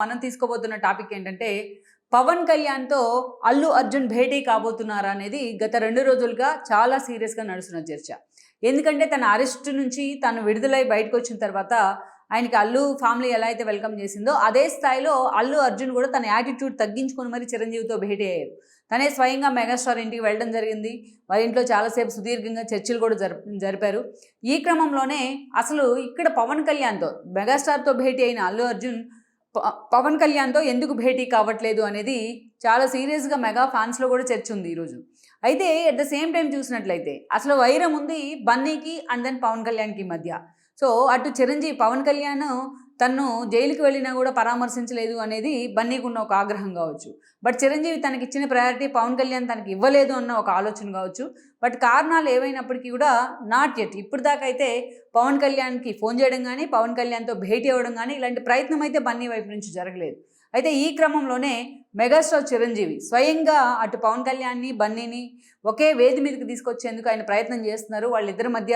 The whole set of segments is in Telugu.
మనం తీసుకోబోతున్న టాపిక్ ఏంటంటే పవన్ కళ్యాణ్తో అల్లు అర్జున్ భేటీ కాబోతున్నారా అనేది గత 2 రోజులుగా చాలా సీరియస్గా నడుస్తున్న చర్చ. ఎందుకంటే తన అరెస్ట్ నుంచి తను విడుదలై బయటకు వచ్చిన తర్వాత ఆయనకి అల్లు ఫ్యామిలీ ఎలా అయితే వెల్కమ్ చేసిందో అదే స్థాయిలో అల్లు అర్జున్ కూడా తన యాటిట్యూడ్ తగ్గించుకొని మరి చిరంజీవితో భేటీ అయ్యారు. తనే స్వయంగా మెగాస్టార్ ఇంటికి వెళ్ళడం జరిగింది. వారి ఇంట్లో చాలాసేపు సుదీర్ఘంగా చర్చలు కూడా జరిపారు. ఈ క్రమంలోనే అసలు ఇక్కడ పవన్ కళ్యాణ్తో మెగాస్టార్తో భేటీ అయిన అల్లు అర్జున్ పవన్ కళ్యాణ్తో ఎందుకు భేటీ కావట్లేదు అనేది చాలా సీరియస్గా మెగా ఫ్యాన్స్లో కూడా చర్చ ఉంది ఈరోజు. అయితే అట్ ద సేమ్ టైం చూసినట్లయితే అసలు వైరం ఉంది బన్నీకి అండ్ దెన్ పవన్ కళ్యాణ్కి మధ్య. సో అటు చిరంజీవి పవన్ కళ్యాణ్ తను జైలుకి వెళ్ళినా కూడా పరామర్శించలేదు అనేది బన్నీకి ఉన్న ఒక ఆగ్రహం కావచ్చు. బట్ చిరంజీవి తనకి ఇచ్చిన ప్రయారిటీ పవన్ కళ్యాణ్ తనకి ఇవ్వలేదు అన్న ఒక ఆలోచన కావచ్చు. బట్ కారణాలు ఏవైనప్పటికీ కూడా నాట్ యెట్ ఇప్పుడు దాకా అయితే పవన్ కళ్యాణ్కి ఫోన్ చేయడం కానీ పవన్ కళ్యాణ్తో భేటీ అవ్వడం కానీ ఇలాంటి ప్రయత్నం అయితే బన్నీ వైపు నుంచి జరగలేదు. అయితే ఈ క్రమంలోనే మెగాస్టార్ చిరంజీవి స్వయంగా అటు పవన్ కళ్యాణ్ని బన్నీని ఒకే వేది మీదకి తీసుకొచ్చేందుకు ఆయన ప్రయత్నం చేస్తున్నారు. వాళ్ళిద్దరి మధ్య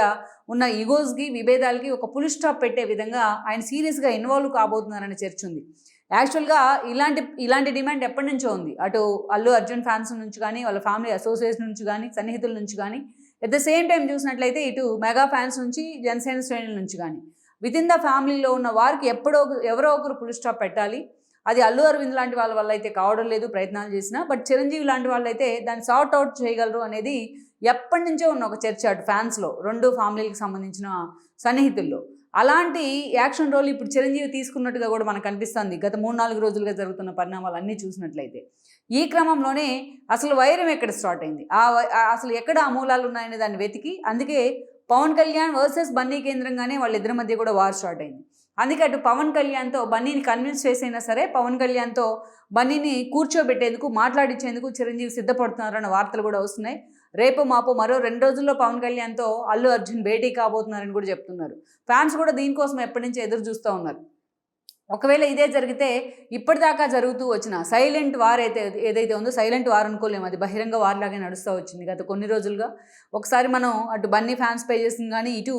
ఉన్న ఈగోస్కి విభేదాలకి ఒక ఫుల్ స్టాప్ పెట్టే విధంగా ఆయన సీరియస్గా ఇన్వాల్వ్ కాబోతున్నారనే చర్చ ఉంది. యాక్చువల్గా ఇలాంటి డిమాండ్ ఎప్పటి నుంచో ఉంది. అటు అల్లు అర్జున్ ఫ్యాన్స్ నుంచి కానీ వాళ్ళ ఫ్యామిలీ అసోసియేషన్ నుంచి కానీ సన్నిహితుల నుంచి కానీ ఎట్ ద సేమ్ టైం చూసినట్లయితే ఇటు మెగా ఫ్యాన్స్ నుంచి జనసేన శ్రేణుల నుంచి కానీ వితిన్ ద ఫ్యామిలీలో ఉన్న వారికి ఎవరో ఒకరు ఫుల్ స్టాప్ పెట్టాలి. అది అల్లు అరవింద్ లాంటి వాళ్ళ వల్ల అయితే కావడం లేదు ప్రయత్నాలు చేసినా. బట్ చిరంజీవి లాంటి వాళ్ళు అయితే దాన్ని సార్ట్ అవుట్ చేయగలరు అనేది ఎప్పటి నుంచో ఉన్న ఒక చర్చ అటు ఫ్యాన్స్లో రెండు ఫ్యామిలీలకు సంబంధించిన సన్నిహితుల్లో. అలాంటి యాక్షన్ రోల్ ఇప్పుడు చిరంజీవి తీసుకున్నట్టుగా కూడా మనకు అనిపిస్తుంది గత 3-4 రోజులుగా జరుగుతున్న పరిణామాలు అన్నీ చూసినట్లయితే. ఈ క్రమంలోనే అసలు వైరం ఎక్కడ స్టార్ట్ అయింది, అసలు ఎక్కడ ఆ మూలాలు ఉన్నాయనే దాన్ని వెతికి అందుకే పవన్ కళ్యాణ్ వర్సెస్ బన్నీ కేంద్రంగానే వాళ్ళిద్దరి మధ్య కూడా వార్ స్టార్ట్ అయింది. అందుకే అటు పవన్ కళ్యాణ్తో బన్నీని కన్విన్స్ చేసైనా సరే పవన్ కళ్యాణ్తో బన్నీని కూర్చోబెట్టేందుకు మాట్లాడించేందుకు చిరంజీవి సిద్ధపడుతున్నారన్న వార్తలు కూడా వస్తున్నాయి. రేపు మాపు మరో 2 రోజుల్లో పవన్ కళ్యాణ్తో అల్లు అర్జున్ భేటీ కాబోతున్నారని కూడా చెప్తున్నారు. ఫ్యాన్స్ కూడా దీనికోసం ఎప్పటి నుంచి ఎదురు చూస్తూ ఉన్నారు. ఒకవేళ ఇదే జరిగితే ఇప్పటిదాకా జరుగుతూ వచ్చిన సైలెంట్ వార్ ఏదైతే ఉందో సైలెంట్ వార్ అనుకోలేము, అది బహిరంగ వార్ లాగే నడుస్తూ వచ్చింది గత కొన్ని రోజులుగా. ఒకసారి మనం అటు బన్నీ ఫ్యాన్స్ పేజెస్ని కానీ ఇటు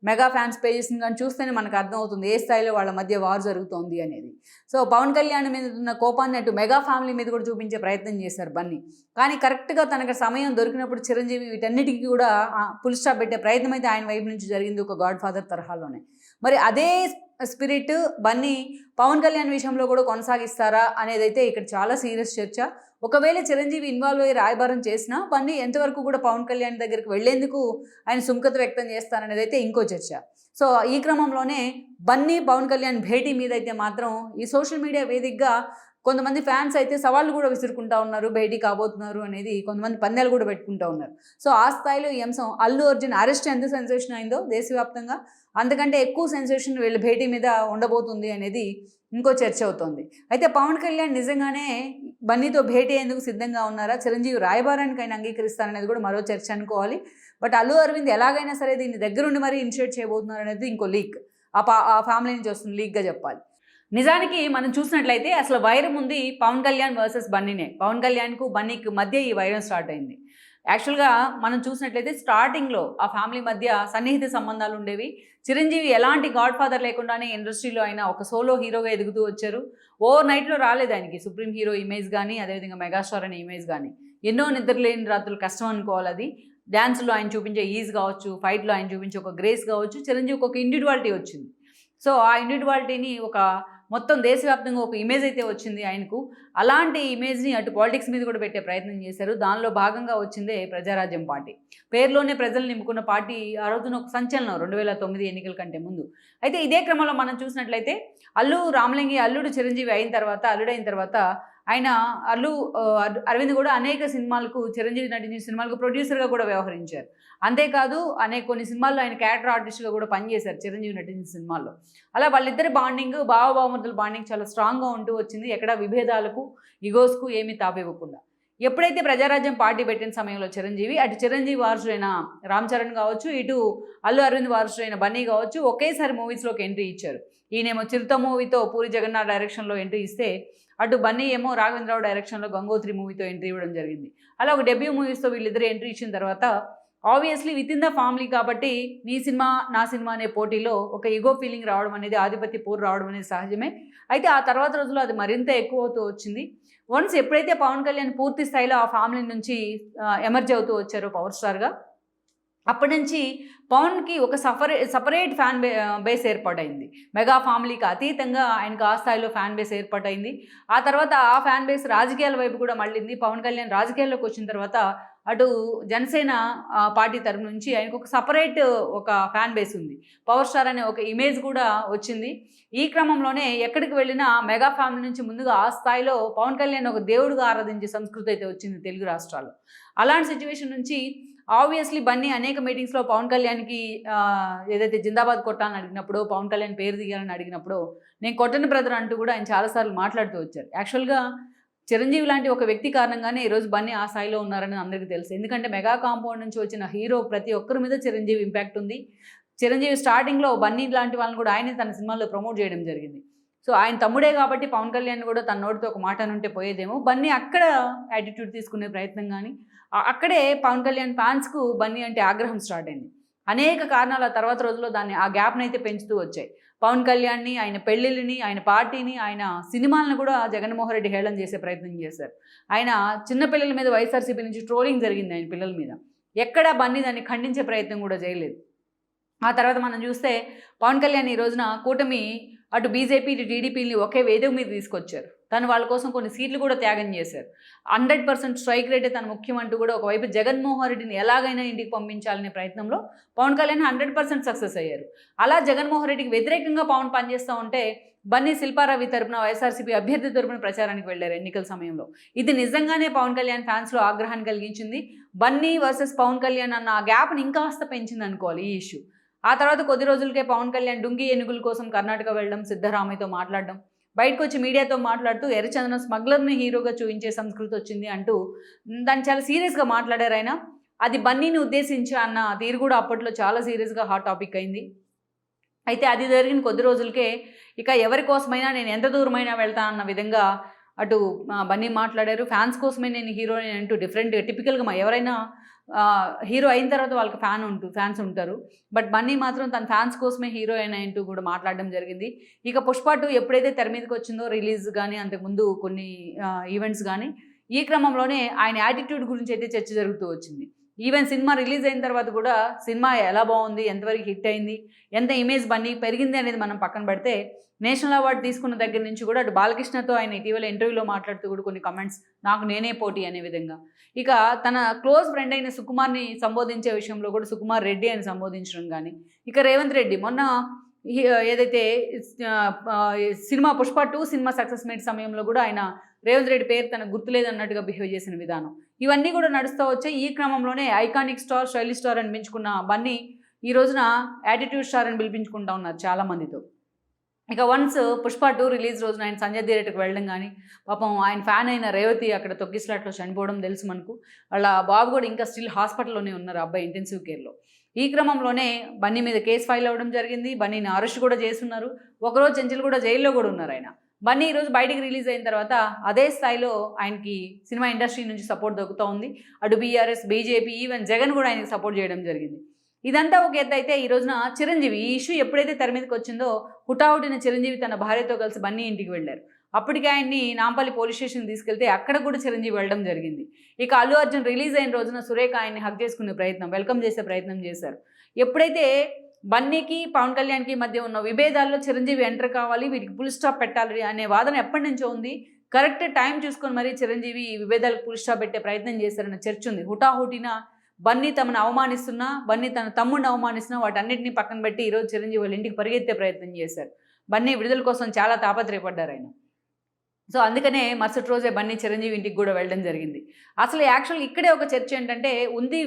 మెగా ఫ్యాన్స్ పేజెస్ని కానీ చూస్తేనే మనకు అర్థమవుతుంది ఏ స్థాయిలో వాళ్ళ మధ్య వార్ జరుగుతోంది అనేది. సో పవన్ కళ్యాణ్ మీద ఉన్న కోపాన్ని అటు మెగా ఫ్యామిలీ మీద కూడా చూపించే ప్రయత్నం చేశారు బన్నీ. కానీ కరెక్ట్గా తనకు సమయం దొరికినప్పుడు చిరంజీవి వీటన్నిటికీ కూడా ఫుల్ స్టాప్ పెట్టే ప్రయత్నం అయితే ఆయన వైపు నుంచి జరిగింది, ఒక గాడ్ ఫాదర్ తరహాలోనే. మరి అదే స్పిరిట్ బన్నీ పవన్ కళ్యాణ్ విషయంలో కూడా కొనసాగిస్తారా అనేది అయితే ఇక్కడ చాలా సీరియస్ చర్చ. ఒకవేళ చిరంజీవి ఇన్వాల్వ్ అయ్యి రాయబారం చేసినా బన్నీ ఎంతవరకు కూడా పవన్ కళ్యాణ్ దగ్గరికి వెళ్లేందుకు ఆయన సుముఖత వ్యక్తం చేస్తారనేది అయితే ఇంకో చర్చ. సో ఈ క్రమంలోనే బన్నీ పవన్ కళ్యాణ్ భేటీ మీద అయితే మాత్రం ఈ సోషల్ మీడియా వేదికగా కొంతమంది ఫ్యాన్స్ అయితే సవాళ్ళు కూడా విసురుకుంటా ఉన్నారు, భేటీ కాబోతున్నారు అనేది కొంతమంది పందాలు కూడా పెట్టుకుంటూ ఉన్నారు. సో ఆ స్థాయిలో ఈ అంశం అల్లు అర్జున్ అరెస్ట్ ఎంత సెన్సేషన్ అయిందో దేశవ్యాప్తంగా అంతకంటే ఎక్కువ సెన్సేషన్ వీళ్ళ భేటీ మీద ఉండబోతుంది అనేది ఇంకో చర్చ అవుతోంది. అయితే పవన్ కళ్యాణ్ నిజంగానే బన్నీతో భేటీ అయ్యేందుకు సిద్ధంగా ఉన్నారా, చిరంజీవి రాయబారానికి ఆయన అంగీకరిస్తారనేది కూడా మరో చర్చ అనుకోవాలి. బట్ అల్లు అరవింద్ ఎలాగైనా సరే దీన్ని దగ్గరుండి మరీ ఇనిషియేట్ చేయబోతున్నారు అనేది ఇంకో లీక్, ఆ ఫ్యామిలీ నుంచి వస్తుంది లీక్గా చెప్పాలి. నిజానికి మనం చూసినట్లయితే అసలు వైరం ఉంది పవన్ కళ్యాణ్ వర్సెస్ బన్నీనే. పవన్ కళ్యాణ్కు బన్నీకి మధ్య ఈ వైరం స్టార్ట్ అయింది. యాక్చువల్గా మనం చూసినట్లయితే స్టార్టింగ్లో ఆ ఫ్యామిలీ మధ్య సన్నిహిత సంబంధాలు ఉండేవి. చిరంజీవి ఎలాంటి గాడ్ ఫాదర్ లేకుండానే ఇండస్ట్రీలో అయినా ఒక సోలో హీరోగా ఎదుగుతూ వచ్చారు. ఓవర్ నైట్లో రాలేదు ఆయనకి సుప్రీం హీరో ఇమేజ్ కానీ అదేవిధంగా మెగాస్టార్ అనే ఇమేజ్ కానీ. ఎన్నో నిద్రలేని రాత్రులు కష్టం అనుకోవాలి అది. డ్యాన్స్లో ఆయన చూపించే ఈజ్ కావచ్చు, ఫైట్లో ఆయన చూపించే ఒక గ్రేస్ కావచ్చు, చిరంజీవికి ఒక ఇండివిడ్వాలిటీ వచ్చింది. సో ఆ ఇండివిడ్వాలిటీని ఒక మొత్తం దేశవ్యాప్తంగా ఒక ఇమేజ్ అయితే వచ్చింది ఆయనకు. అలాంటి ఇమేజ్ని అటు పాలిటిక్స్ మీద కూడా పెట్టే ప్రయత్నం చేశారు. దానిలో భాగంగా వచ్చిందే ప్రజారాజ్యం పార్టీ. పేరులోనే ప్రజలు నింపుకున్న పార్టీ ఆ రోజున ఒక సంచలనం 2009 ఎన్నికల కంటే ముందు. అయితే ఇదే క్రమంలో మనం చూసినట్లయితే అల్లుడు చిరంజీవి అల్లుడైన తర్వాత ఆయన అరవింద్ కూడా అనేక సినిమాలకు చిరంజీవి నటించిన సినిమాలకు ప్రొడ్యూసర్గా కూడా వ్యవహరించారు. అంతేకాదు కొన్ని సినిమాల్లో ఆయన క్యారెక్టర్ ఆర్టిస్ట్గా కూడా పనిచేశారు చిరంజీవి నటించిన సినిమాల్లో. అలా వాళ్ళిద్దరి బాండింగ్ బావబావమరుదుల బాండింగ్ చాలా స్ట్రాంగ్గా ఉంటూ వచ్చింది, ఎక్కడ విభేదాలకు ఇగోస్కు ఏమీ తావివ్వకుండా. ఎప్పుడైతే ప్రజారాజ్యం పార్టీ పెట్టిన సమయంలో అటు చిరంజీవి వారసుడైన రామ్ చరణ్ కావచ్చు, ఇటు అల్లు అరవింద్ వారసుడైన బన్నీ కావచ్చు ఒకేసారి మూవీస్లోకి ఎంట్రీ ఇచ్చారు. ఈయనేమో చిరుత మూవీతో పూరి జగన్నాథ్ డైరెక్షన్లో ఎంట్రీ ఇస్తే అటు బన్నీ ఏమో రాఘవేంద్రరావు డైరెక్షన్లో గంగోత్రి మూవీతో ఎంట్రీ ఇవ్వడం జరిగింది. అలా ఒక డెబ్యూ మూవీస్తో వీళ్ళిద్దరు ఎంట్రీ ఇచ్చిన తర్వాత obviously with in the family కాబట్టి నీ సినిమా నా సినిమా అనే పోటీలో ఒక ఈగో ఫీలింగ్ రావడం అనేది, ఆధిపత్య పోరు రావడం అనేది సహజమే. అయితే ఆ తర్వాత రోజుల్లో అది మరింత ఎక్కువ అవుతూ వచ్చింది. వన్స్ ఎప్పుడైతే పవన్ కళ్యాణ్ పూర్తి స్థాయిలో ఆ ఫ్యామిలీ నుంచి ఎమర్జ్ అవుతూ వచ్చారో పవర్ స్టార్గా, అప్పటి నుంచి పవన్కి ఒక సపరేట్ బేస్ ఏర్పాటైంది. మెగా ఫ్యామిలీకి అతీతంగా ఆయనకు ఆ స్థాయిలో ఫ్యాన్ బేస్ ఏర్పాటైంది. ఆ తర్వాత ఆ ఫ్యాన్ బేస్ రాజకీయాల వైపు కూడా మళ్ళింది. పవన్ కళ్యాణ్ రాజకీయాల్లోకి వచ్చిన తర్వాత అటు జనసేన పార్టీ తరపు నుంచి ఆయనకు ఒక సపరేట్ ఒక ఫ్యాన్ బేస్ ఉంది. పవర్ స్టార్ అనే ఒక ఇమేజ్ కూడా వచ్చింది. ఈ క్రమంలోనే ఎక్కడికి వెళ్ళినా మెగా ఫ్యామిలీ నుంచి ముందుగా ఆ స్థాయిలో పవన్ కళ్యాణ్ ఒక దేవుడిగా ఆరాధించే సంస్కృతి అయితే వచ్చింది తెలుగు రాష్ట్రాల్లో. అలాంటి సిచ్యువేషన్ నుంచి ఆబ్వియస్లీ బన్నీ అనేక మీటింగ్స్లో పవన్ కళ్యాణ్కి ఏదైతే జిందాబాద్ కొట్టాలని అడిగినప్పుడు, పవన్ కళ్యాణ్ పేరు తీయాలని అడిగినప్పుడు, నేను కొట్టని బ్రదర్ అంటూ కూడా ఆయన చాలాసార్లు మాట్లాడుతూ వచ్చారు. యాక్చువల్గా చిరంజీవి లాంటి ఒక వ్యక్తి కారణంగానే ఈరోజు బన్నీ ఆ స్థాయిలో ఉన్నారని అందరికీ తెలుసు. ఎందుకంటే మెగా కాంపౌండ్ నుంచి వచ్చిన హీరో ప్రతి ఒక్కరి మీద చిరంజీవి ఇంపాక్ట్ ఉంది. చిరంజీవి స్టార్టింగ్లో బన్నీ లాంటి వాళ్ళని కూడా ఆయనే తన సినిమాల్లో ప్రమోట్ చేయడం జరిగింది. సో ఆయన తమ్ముడే కాబట్టి పవన్ కళ్యాణ్ కూడా తన నోటితో ఒక మాట అనుంటే పోయేదేమో. బన్నీ అక్కడ యాటిట్యూడ్ తీసుకునే ప్రయత్నం కానీ, అక్కడే పవన్ కళ్యాణ్ ఫ్యాన్స్కు బన్నీ అంటే ఆగ్రహం స్టార్ట్ అయింది. అనేక కారణాల తర్వాత రోజుల్లో ఆ గ్యాప్ని అయితే పెంచుతూ వచ్చాయి. పవన్ కళ్యాణ్ని, ఆయన పెళ్ళిళ్ళని, ఆయన పార్టీని, ఆయన సినిమాలను కూడా జగన్మోహన్ రెడ్డి హేళన చేసే ప్రయత్నం చేశారు. ఆయన చిన్నపిల్లల మీద వైఎస్ఆర్సీపీ నుంచి ట్రోలింగ్ జరిగింది ఆయన పిల్లల మీద. ఎక్కడా బన్నీ దాన్ని ఖండించే ప్రయత్నం కూడా చేయలేదు. ఆ తర్వాత మనం చూస్తే పవన్ కళ్యాణ్ ఈ రోజున కూటమి అటు బీజేపీ ఇటు టీడీపీని ఒకే వేదిక మీద తీసుకొచ్చారు. తను వాళ్ళ కోసం కొన్ని సీట్లు కూడా త్యాగం చేశారు. 100% స్ట్రైక్ రేటే తను ముఖ్యం అంటూ కూడా ఒకవైపు జగన్మోహన్ రెడ్డిని ఎలాగైనా ఇంటికి పంపించాలనే ప్రయత్నంలో పవన్ కళ్యాణ్ 100% సక్సెస్ అయ్యారు. అలా జగన్మోహన్ రెడ్డికి వ్యతిరేకంగా పవన్ పనిచేస్తూ ఉంటే బన్నీ శిల్పారావి తరపున వైఎస్ఆర్సీపీ అభ్యర్థి తరపున ప్రచారానికి వెళ్లారు ఎన్నికల సమయంలో. ఇది నిజంగానే పవన్ కళ్యాణ్ ఫ్యాన్స్లో ఆగ్రహాన్ని కలిగించింది. బన్నీ వర్సెస్ పవన్ కళ్యాణ్ అన్న ఆ గ్యాప్ని ఇంకాస్త పెంచింది అనుకోవాలి ఈ ఇష్యూ. ఆ తర్వాత కొద్ది రోజులకే పవన్ కళ్యాణ్ డుంగి ఎన్నికల కోసం కర్ణాటక వెళ్ళడం, సిద్ధరామయ్యతో మాట్లాడడం, బయటకు వచ్చి మీడియాతో మాట్లాడుతూ ఎర్రచందనం స్మగ్లర్ని హీరోగా చూపించే సంస్కృతి వచ్చింది అంటూ దాన్ని చాలా సీరియస్గా మాట్లాడారు ఆయన. అది బన్నీని ఉద్దేశించి అన్న తీరు కూడా అప్పట్లో చాలా సీరియస్గా హాట్ టాపిక్ అయింది. అయితే అది జరిగిన కొద్ది రోజులకే ఇక ఎవరి కోసమైనా నేను ఎంత దూరమైనా వెళ్తాను అన్న విధంగా అటు బన్నీ మాట్లాడారు. ఫ్యాన్స్ కోసమే నేను హీరోని అంటూ డిఫరెంట్గా టిపికల్గా ఎవరైనా హీరో అయిన తర్వాత వాళ్ళకి ఫ్యాన్స్ ఉంటారు. బట్ బన్నీ మాత్రం తన ఫ్యాన్స్ కోసమే హీరో అయినా అంటూ కూడా మాట్లాడడం జరిగింది. ఇక పుష్ప 2 ఎప్పుడైతే తెర మీదకి వచ్చిందో, రిలీజ్ కానీ అంతకుముందు కొన్ని ఈవెంట్స్ కానీ, ఈ క్రమంలోనే ఆయన యాటిట్యూడ్ గురించి అయితే చర్చ జరుగుతూ వచ్చింది. ఈవెన్ సినిమా రిలీజ్ అయిన తర్వాత కూడా సినిమా ఎలా బాగుంది, ఎంతవరకు హిట్ అయింది, ఎంత ఇమేజ్ బన్నీ పెరిగింది అనేది మనం పక్కన పెడితే, నేషనల్ అవార్డు తీసుకున్న దగ్గర నుంచి కూడా అటు బాలకృష్ణతో ఆయన ఇటీవల ఇంటర్వ్యూలో మాట్లాడుతూ కూడా కొన్ని కమెంట్స్, నాకు నేనే పోటీ అనే విధంగా. ఇక తన క్లోజ్ ఫ్రెండ్ అయిన సుకుమార్ని సంబోధించే విషయంలో కూడా సుకుమార్ రెడ్డి అని సంబోధించడం కానీ, ఇక రేవంత్ రెడ్డి మొన్న ఏదైతే cinema Pushpa 2 cinema success meet సమయంలో కూడా ఆయన రేవంత్ రెడ్డి పేరు తనకు గుర్తులేదన్నట్టుగా బిహేవ్ చేసిన విధానం, ఇవన్నీ కూడా నడుస్తూ వచ్చాయి. ఈ క్రమంలోనే ఐకానిక్ స్టార్, స్టైలిష్ స్టార్ అని పెంచుకున్న బన్నీ ఈ రోజున యాటిట్యూడ్ స్టార్ అని పిలిపించుకుంటా ఉన్నారు చాలామందితో. ఇక వన్స్ పుష్ప 2 రిలీజ్ రోజున ఆయన సంజయ్ థియేటర్కి వెళ్ళడం కానీ, పాపం ఆయన ఫ్యాన్ అయిన రేవతి అక్కడ తొక్కిస్లాట్లో చనిపోవడం తెలుసు మనకు. వాళ్ళ బాబు కూడా ఇంకా స్టిల్ హాస్పిటల్లోనే ఉన్నారు, అబ్బాయి ఇంటెన్సివ్ కేర్లో. ఈ క్రమంలోనే బన్నీ మీద కేసు ఫైల్ అవ్వడం జరిగింది. బన్నీని అరెస్ట్ కూడా చేస్తున్నారు. ఒకరోజు చెంచల్ కూడా జైల్లో కూడా ఉన్నారు ఆయన. బన్నీ ఈరోజు బయటికి రిలీజ్ అయిన తర్వాత అదే స్థాయిలో ఆయనకి సినిమా ఇండస్ట్రీ నుంచి సపోర్ట్ దొరుకుతూ ఉంది. అటు బీఆర్ఎస్, బీజేపీ, ఈవెన్ జగన్ కూడా ఆయనకి సపోర్ట్ చేయడం జరిగింది. ఇదంతా ఒక ఎత్తు అయితే ఈ రోజున చిరంజీవి ఈ ఇష్యూ ఎప్పుడైతే తెర మీదకి వచ్చిందో, హుటాహుటిన చిరంజీవి తన భార్యతో కలిసి బన్నీ ఇంటికి వెళ్ళారు. అప్పటికే ఆయన్ని నాంపల్లి పోలీస్ స్టేషన్ తీసుకెళ్తే అక్కడ కూడా చిరంజీవి వెళ్ళడం జరిగింది. ఇక అల్లు అర్జున్ రిలీజ్ అయిన రోజున సురేఖ ఆయన్ని హగ్ చేసుకునే ప్రయత్నం, వెల్కమ్ చేసే ప్రయత్నం చేశారు. ఎప్పుడైతే బన్నీకి పవన్ కళ్యాణ్కి మధ్య ఉన్న విభేదాల్లో చిరంజీవి ఎంటర్ కావాలి, వీటికి ఫుల్ స్టాప్ పెట్టాలి అనే వాదన ఎప్పటి నుంచో ఉంది. కరెక్ట్ టైం చూసుకొని మరీ చిరంజీవి ఈ విభేదాలకు ఫుల్ స్టాప్ పెట్టే ప్రయత్నం చేశారన్న చర్చ ఉంది. హుటాహుటిన బన్నీ తమను అవమానిస్తున్నా, బన్నీ తన తమ్ముడిని అవమానిస్తున్నా వాటన్నిటిని పక్కన పెట్టి ఈరోజు చిరంజీవి వాళ్ళ ఇంటికి పరిగెత్తే ప్రయత్నం చేశారు. బన్నీ విడుదల కోసం చాలా తాపత్రయపడ్డారు ఆయన. సో అందుకనే మరుసటి రోజే బన్నీ చిరంజీవి ఇంటికి కూడా వెళ్ళడం జరిగింది. అసలు యాక్చువల్ ఇక్కడే ఒక చర్చ ఏంటంటే,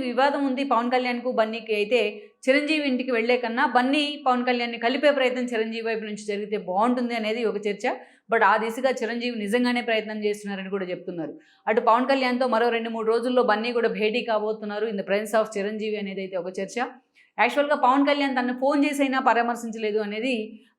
వివాదం ఉంది పవన్ కళ్యాణ్కు బన్నీకి. అయితే చిరంజీవి ఇంటికి వెళ్లే కన్నా బన్నీ పవన్ కళ్యాణ్ని కలిపే ప్రయత్నం చిరంజీవి వైపు నుంచి జరిగితే బాగుంటుంది అనేది ఒక చర్చ. బట్ ఆ దిశగా చిరంజీవి నిజంగానే ప్రయత్నం చేస్తున్నారని కూడా చెప్తున్నారు. అటు పవన్ కళ్యాణ్తో మరో 2-3 రోజుల్లో బన్నీ కూడా భేటీ కాబోతున్నారు in the presence of Chiranjeevi అనేది అయితే ఒక చర్చ. యాక్చువల్గా పవన్ కళ్యాణ్ తనను ఫోన్ చేసైనా పరామర్శించలేదు అనేది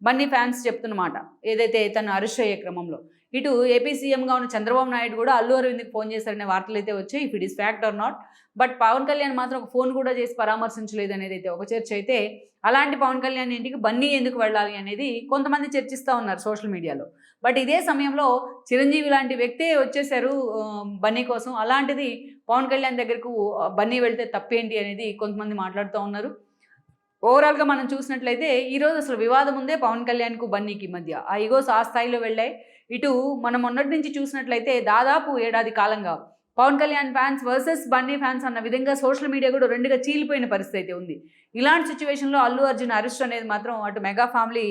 బన్నీ ఫ్యాన్స్ చెప్తున్నమాట, ఏదైతే తను అరెస్ట్ అయ్యే క్రమంలో. ఇటు ఏపీ సీఎంగా ఉన్న చంద్రబాబు నాయుడు కూడా అల్లు అరవింద్కి ఫోన్ చేశారనే వార్తలు అయితే వచ్చాయి. If it is fact or not, but Pawan Kalyan మాత్రం ఒక ఫోన్ కూడా చేసి పరామర్శించలేదు అనేది అయితే ఒక చర్చ అయితే, అలాంటి పవన్ కళ్యాణ్ ఇంటికి బన్నీ ఎందుకు వెళ్ళాలి అనేది కొంతమంది చర్చిస్తూ ఉన్నారు సోషల్ మీడియాలో. బట్ ఇదే సమయంలో చిరంజీవి లాంటి వ్యక్తే వచ్చేసారు బన్నీ కోసం, అలాంటిది పవన్ కళ్యాణ్ దగ్గరకు బన్నీ వెళ్తే తప్పేంటి అనేది కొంతమంది మాట్లాడుతూ ఉన్నారు. ఓవరాల్గా మనం చూసినట్లయితే ఈరోజు అసలు వివాదం ఉందే పవన్ కళ్యాణ్కు బన్నీకి మధ్య. ఆ ఈగోస్ ఆ స్థాయిలో వెళ్ళాయి. ఇటు మనం మొన్నటి నుంచి చూసినట్లయితే దాదాపు ఏడాది కాలంగా Pawan Kalyan fans versus Bunny fans అన్న విధంగా సోషల్ మీడియా కూడా రెండుగా చీలిపోయిన పరిస్థితి అయితే ఉంది. ఇలాంటి సిచ్యువేషన్లో అల్లు అర్జున్ అరెస్ట్ అనేది మాత్రం అటు మెగా ఫ్యామిలీ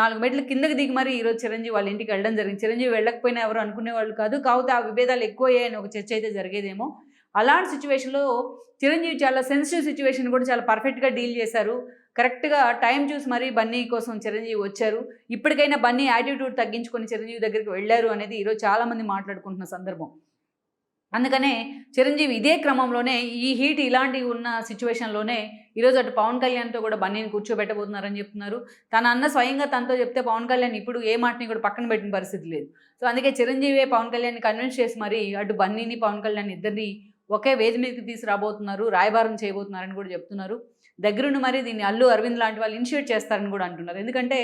4 మెట్లు కిందకి దిగి మరి ఈరోజు చిరంజీవి వాళ్ళ ఇంటికి వెళ్ళడం జరిగింది. చిరంజీవి వెళ్ళకపోయినా ఎవరు అనుకునేవాళ్ళు కాదు, కాకపోతే ఆ విభేదాలు ఎక్కువయ్యాయని ఒక చర్చ అయితే జరిగేదేమో. అలాంటి సిచ్యువేషన్లో చిరంజీవి చాలా సెన్సిటివ్ సిచ్యువేషన్ కూడా చాలా పర్ఫెక్ట్గా డీల్ చేశారు. కరెక్ట్గా టైం చూసి మరీ బన్నీ కోసం చిరంజీవి వచ్చారు. ఇప్పటికైనా బన్నీ యాటిట్యూడ్ తగ్గించుకొని చిరంజీవి దగ్గరికి వెళ్ళారు అనేది ఈరోజు చాలామంది మాట్లాడుకుంటున్న సందర్భం. అందుకనే చిరంజీవి ఇదే క్రమంలోనే ఈ హీట్ ఇలాంటివి ఉన్న సిచ్యువేషన్లోనే ఈరోజు అటు పవన్ కళ్యాణ్తో కూడా బన్నీని కూర్చోబెట్టబోతున్నారని చెప్తున్నారు. తన అన్న స్వయంగా తనతో చెప్తే పవన్ కళ్యాణ్ ఇప్పుడు ఏ మాటని కూడా పక్కన పెట్టిన పరిస్థితి లేదు. సో అందుకే చిరంజీవి పవన్ కళ్యాణ్ని కన్విన్స్ చేసి మరి అటు బన్నీని పవన్ కళ్యాణ్ ఇద్దరిని ఒకే వేది మీదకి తీసుకురాబోతున్నారు, రాయబారం చేయబోతున్నారని కూడా చెప్తున్నారు. దగ్గరుండి మరి దీన్ని అల్లు అరవింద్ లాంటి వాళ్ళు ఇనిషియేట్ చేస్తారని కూడా అంటున్నారు. ఎందుకంటే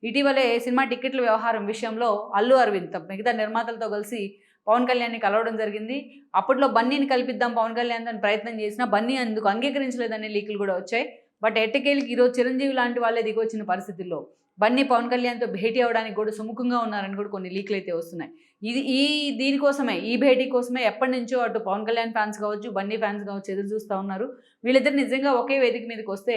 ఇటీవలే సినిమా టికెట్ల వ్యవహారం విషయంలో అల్లు అరవింద్ మిగతా నిర్మాతలతో కలిసి పవన్ కళ్యాణ్ని కలవడం జరిగింది. అప్పట్లో బన్నీని కల్పిద్దాం పవన్ కళ్యాణ్ అని ప్రయత్నం చేసినా బన్నీ అందుకు అంగీకరించలేదనే లీకులు కూడా వచ్చాయి. బట్ ఎట్టకేళ్ళకి ఈరోజు చిరంజీవి లాంటి వాళ్ళే దిగొచ్చిన పరిస్థితుల్లో బన్నీ పవన్ కళ్యాణ్తో భేటీ అవ్వడానికి కూడా సుముఖంగా ఉన్నారని కూడా కొన్ని లీకులు అయితే వస్తున్నాయి. దీనికోసమే ఈ భేటీ కోసమే ఎప్పటి నుంచో అటు పవన్ కళ్యాణ్ ఫ్యాన్స్ కావచ్చు, బన్నీ ఫ్యాన్స్ కావచ్చు ఎదురు చూస్తూ ఉన్నారు. వీళ్ళిద్దరు నిజంగా ఒకే వేదిక మీదకి వస్తే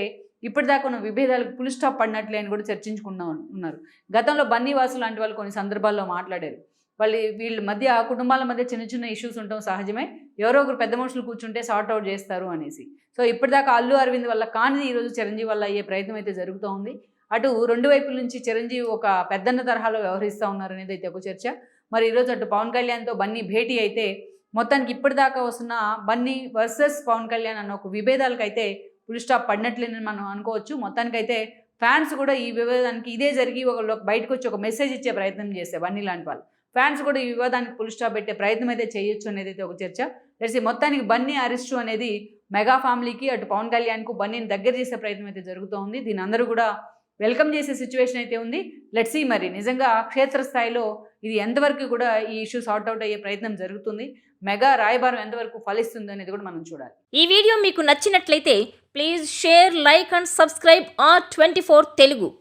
ఇప్పటిదాకా ఉన్న విభేదాలకు ఫుల్ స్టాప్ పడినట్లే అని కూడా చర్చించుకుంటూ ఉన్నారు. గతంలో బన్నీ వాసు లాంటి వాళ్ళు కొన్ని సందర్భాల్లో మాట్లాడారు. వీళ్ళ మధ్య కుటుంబాల మధ్య చిన్న చిన్న ఇష్యూస్ ఉండటం సహజమే, ఎవరో ఒకరు పెద్ద మనుషులు కూర్చుంటే సార్ట్ అవుట్ చేస్తారు అనేసి. సో ఇప్పటిదాకా అల్లు అరవింద్ వల్ల కానీ ఈరోజు చిరంజీవి వల్ల అయ్యే ప్రయత్నం అయితే జరుగుతూ ఉంది. అటు రెండు వైపుల నుంచి చిరంజీవి ఒక పెద్దన్న తరహాలో వ్యవహరిస్తూ ఉన్నారు అనేది అయితే ఒక చర్చ. మరి ఈరోజు అటు పవన్ కళ్యాణ్తో బన్నీ భేటీ అయితే మొత్తానికి ఇప్పటిదాకా వస్తున్న బన్నీ వర్సెస్ పవన్ కళ్యాణ్ అన్న ఒక విభేదాలకైతే ఫుల్ స్టాప్ పడినట్లేనని మనం అనుకోవచ్చు. మొత్తానికైతే ఫ్యాన్స్ కూడా ఈ వివాదానికి ఇదే జరిగి ఒకళ్ళు బయటకు వచ్చి ఒక మెసేజ్ ఇచ్చే ప్రయత్నం చేస్తే బన్నీ లాంటి వాళ్ళు ఫ్యాన్స్ కూడా ఈ వివాదానికి ఫుల్ స్టాప్ పెట్టే ప్రయత్నం అయితే చేయొచ్చు అనేది అయితే ఒక చర్చ. తెలిసి మొత్తానికి బన్నీ అరెస్టు అనేది మెగా ఫ్యామిలీకి అటు పవన్ కళ్యాణ్కు బన్నీని దగ్గర చేసే ప్రయత్నం అయితే జరుగుతూ ఉంది. దీని అందరూ కూడా వెల్కమ్ చేసే సిచ్యువేషన్ అయితే ఉంది. లెట్స్ సీ మరి నిజంగా క్షేత్రస్థాయిలో ఇది ఎంతవరకు కూడా ఈ ఇష్యూ సార్ట్ అవుట్ అయ్యే ప్రయత్నం జరుగుతుంది, మెగా రాయబారం ఎంతవరకు ఫలిస్తుంది అనేది కూడా మనం చూడాలి. ఈ వీడియో మీకు నచ్చినట్లయితే please share, like and subscribe R24 Telugu.